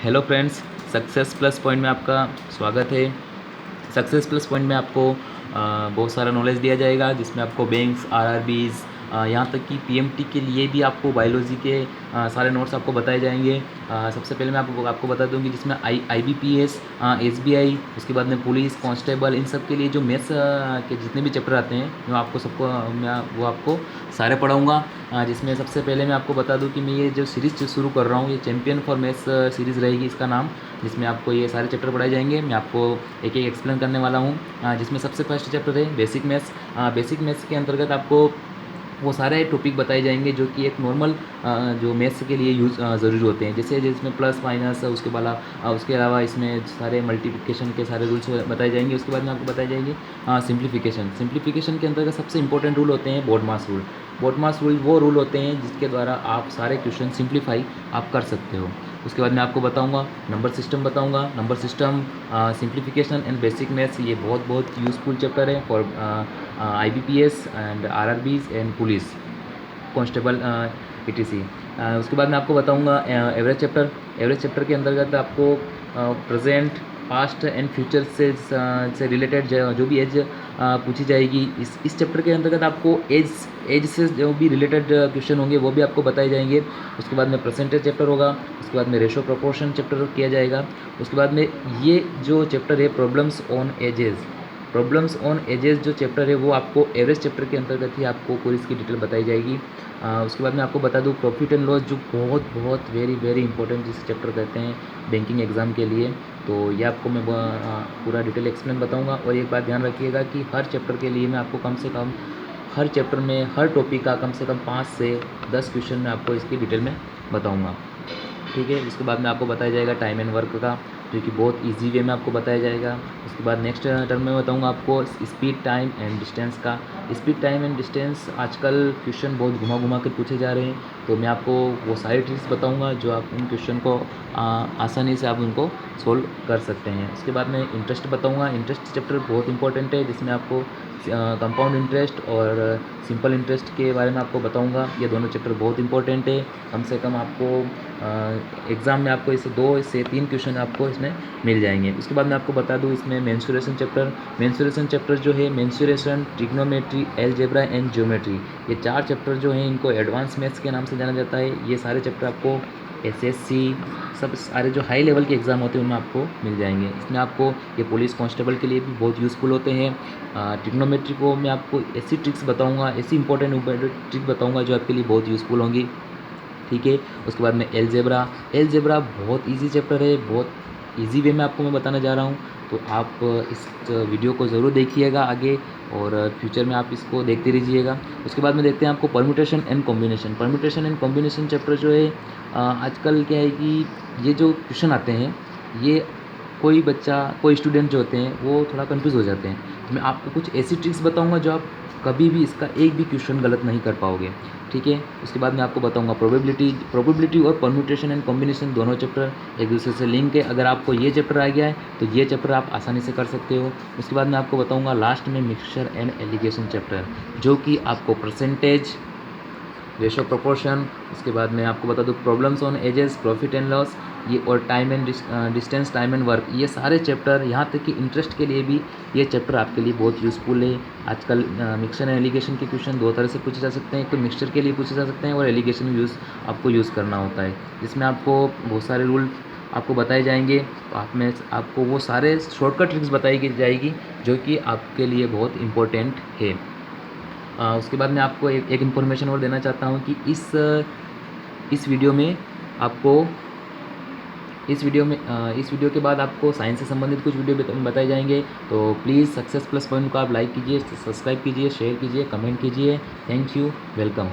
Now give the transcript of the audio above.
Hello friends, success plus point में आपका स्वागत है। सक्सेस प्लस पॉइंट में आपको बहुत सारा नॉलेज दिया जाएगा, जिसमें आपको बैंक्स, आरआरबीज़, यहाँ तक कि पीएमटी के लिए भी आपको बायोलॉजी के सारे नोट्स आपको बताए जाएंगे। सबसे पहले मैं आपको बता दूं कि जिसमें आईबीपीएस, एसबीआई, उसके बाद में पुलिस, कांस्टेबल, इन सब के लिए जो मैथ्स के जितने भी चैप्टर आते हैं मैं वो आपको सारे पढ़ाऊँगा। जिसमें सबसे पहले मैं आपको बता दूं कि मैं ये जो सीरीज़ शुरू कर रहा हूँ, ये चैम्पियन फॉर मैथ्स सीरीज़ रहेगी इसका नाम, जिसमें आपको ये सारे चैप्टर पढ़ाए जाएंगे। मैं आपको एक एक एक्सप्लेन करने वाला हूँ। जिसमें सबसे फर्स्ट चैप्टर है बेसिक मैथ्स। बेसिक मैथ्स के अंतर्गत आपको वो सारे टॉपिक बताए जाएंगे जो कि एक नॉर्मल जो मैथ्स के लिए ज़रूरी होते हैं, जैसे जिसमें प्लस माइनस, उसके अलावा इसमें सारे मल्टीप्लिकेशन के सारे रूल्स बताए जाएंगे। उसके बाद में आपको बताए जाएंगे सिंप्लीफिकेशन के अंतर्गत सबसे इंपॉर्टेंट रूल होते हैं बोर्ड मास रूल वो रूल होते हैं जिसके द्वारा आप सारे क्वेश्चन सिंप्लीफाई आप कर सकते हो। उसके बाद मैं आपको बताऊंगा number system, simplification and basic maths. ये बहुत यूज़फुल चैप्टर है for IBPS and RRBs and police, constable, etc. उसके बाद मैं आपको बताऊंगा एवरेज चैप्टर के अंतर्गत आपको प्रेजेंट, पास्ट एंड फ्यूचर से रिलेटेड जो भी एज पूछी जाएगी, इस चैप्टर के अंतर्गत आपको एज से जो भी रिलेटेड क्वेश्चन होंगे वो भी आपको बताए जाएंगे। उसके बाद में परसेंटेज चैप्टर होगा। उसके बाद में रेशो प्रोपोर्शन चैप्टर किया जाएगा। उसके बाद में ये जो चैप्टर है प्रॉब्लम्स ऑन एजेस जो चैप्टर है वो आपको एवरेज चैप्टर के अंतर्गत ही आपको पूरी इसकी डिटेल बताई जाएगी। उसके बाद मैं आपको बता दूं प्रॉफिट एंड लॉस, जो बहुत वेरी इंपॉर्टेंट जिस चैप्टर कहते हैं बैंकिंग एग्ज़ाम के लिए। तो ये आपको मैं पूरा डिटेल एक्सप्लेन बताऊंगा। और एक बात ध्यान रखिएगा कि हर चैप्टर के लिए मैं आपको कम से कम हर चैप्टर में हर टॉपिक का कम से कम 5 से 10 क्वेश्चन मैं आपको इसकी डिटेल में बताऊँगा, ठीक है। उसके बाद में आपको बताया जाएगा टाइम एंड वर्क का, जो कि बहुत इजी वे में आपको बताया जाएगा। उसके बाद नेक्स्ट टर्म में बताऊंगा आपको स्पीड, टाइम एंड डिस्टेंस का। स्पीड, टाइम एंड डिस्टेंस आजकल क्वेश्चन बहुत घुमा कर पूछे जा रहे हैं, तो मैं आपको वो सारी ट्रिक्स बताऊंगा जो आप उन क्वेश्चन को आसानी से आप उनको सोल्व कर सकते हैं। उसके बाद में इंटरेस्ट बताऊँगा। इंटरेस्ट चैप्टर बहुत इंपॉर्टेंट है, जिसमें आपको कंपाउंड इंटरेस्ट और सिंपल इंटरेस्ट के बारे में आपको बताऊंगा। ये दोनों चैप्टर बहुत इंपॉर्टेंट है। कम से कम आपको एग्ज़ाम में आपको इससे 2 से 3 क्वेश्चन आपको इसमें मिल जाएंगे। उसके बाद मैं आपको बता दूं इसमें मेंसुरेशन चैप्टर जो है, mensuration, trigonometry, algebra and geometry, ये 4 चैप्टर जो हैं इनको एडवांस मैथ्स के नाम से जाना जाता है। ये सारे चैप्टर आपको एसएससी, सब सारे जो हाई लेवल के एग्ज़ाम होते हैं उनमें आपको मिल जाएंगे। इसमें आपको ये पुलिस कांस्टेबल के लिए भी बहुत यूज़फुल होते हैं। ट्रिग्नोमेट्री को मैं आपको ऐसी ट्रिक्स बताऊंगा, ऐसी इंपॉर्टेंट ट्रिक बताऊंगा जो आपके लिए बहुत यूज़फुल होंगी, ठीक है। उसके बाद में अलजेब्रा बहुत इजी चैप्टर है, बहुत इजी वे में आपको मैं बताने जा रहा हूँ। तो आप इस वीडियो को ज़रूर देखिएगा आगे, और फ्यूचर में आप इसको देखते रहिएगा। उसके बाद में देखते हैं आपको परम्यूटेशन एंड कॉम्बिनेशन चैप्टर जो है, आजकल क्या है कि ये जो क्वेश्चन आते हैं, ये कोई स्टूडेंट जो होते हैं वो थोड़ा कंफ्यूज हो जाते हैं। तो मैं आपको कुछ ऐसी ट्रिक्स बताऊंगा जो आप कभी भी इसका एक भी क्वेश्चन गलत नहीं कर पाओगे, ठीक है। उसके बाद मैं आपको बताऊंगा प्रोबेबिलिटी और परम्यूटेशन एंड कॉम्बिनेशन, दोनों चैप्टर एक दूसरे से लिंक है। अगर आपको ये चैप्टर आ गया है तो ये चैप्टर आप आसानी से कर सकते हो। उसके बाद मैं आपको बताऊंगा लास्ट में मिक्सचर एंड एलिगेशन चैप्टर, जो कि आपको परसेंटेज, रेशो प्रोपोर्शन, उसके बाद मैं आपको बता दूँ problems on edges, profit and loss, ये और time and distance, time and work, ये सारे चैप्टर, यहाँ तक कि इंटरेस्ट के लिए भी ये चैप्टर आपके लिए बहुत यूज़फुल है। आजकल मिक्सचर एंड एलिगेशन के क्वेश्चन 2 तरह से पूछे जा सकते हैं, एक तो मिक्सचर के लिए पूछे जा सकते हैं और एलिगेशन आपको यूज़ करना होता है, जिसमें आपको बहुत सारे रूल आपको बताए जाएंगे। आपको वो सारे शॉर्टकट ट्रिक्स बताई जाएगी जो कि आपके लिए बहुत इम्पोर्टेंट है। उसके बाद मैं आपको एक इन्फॉर्मेशन और देना चाहता हूँ कि इस वीडियो में आपको इस वीडियो के बाद आपको साइंस से संबंधित कुछ वीडियो बताए जाएंगे। तो प्लीज़ सक्सेस प्लस पॉइंट को आप लाइक कीजिए, सब्सक्राइब कीजिए, शेयर कीजिए, कमेंट कीजिए। Thank you, welcome.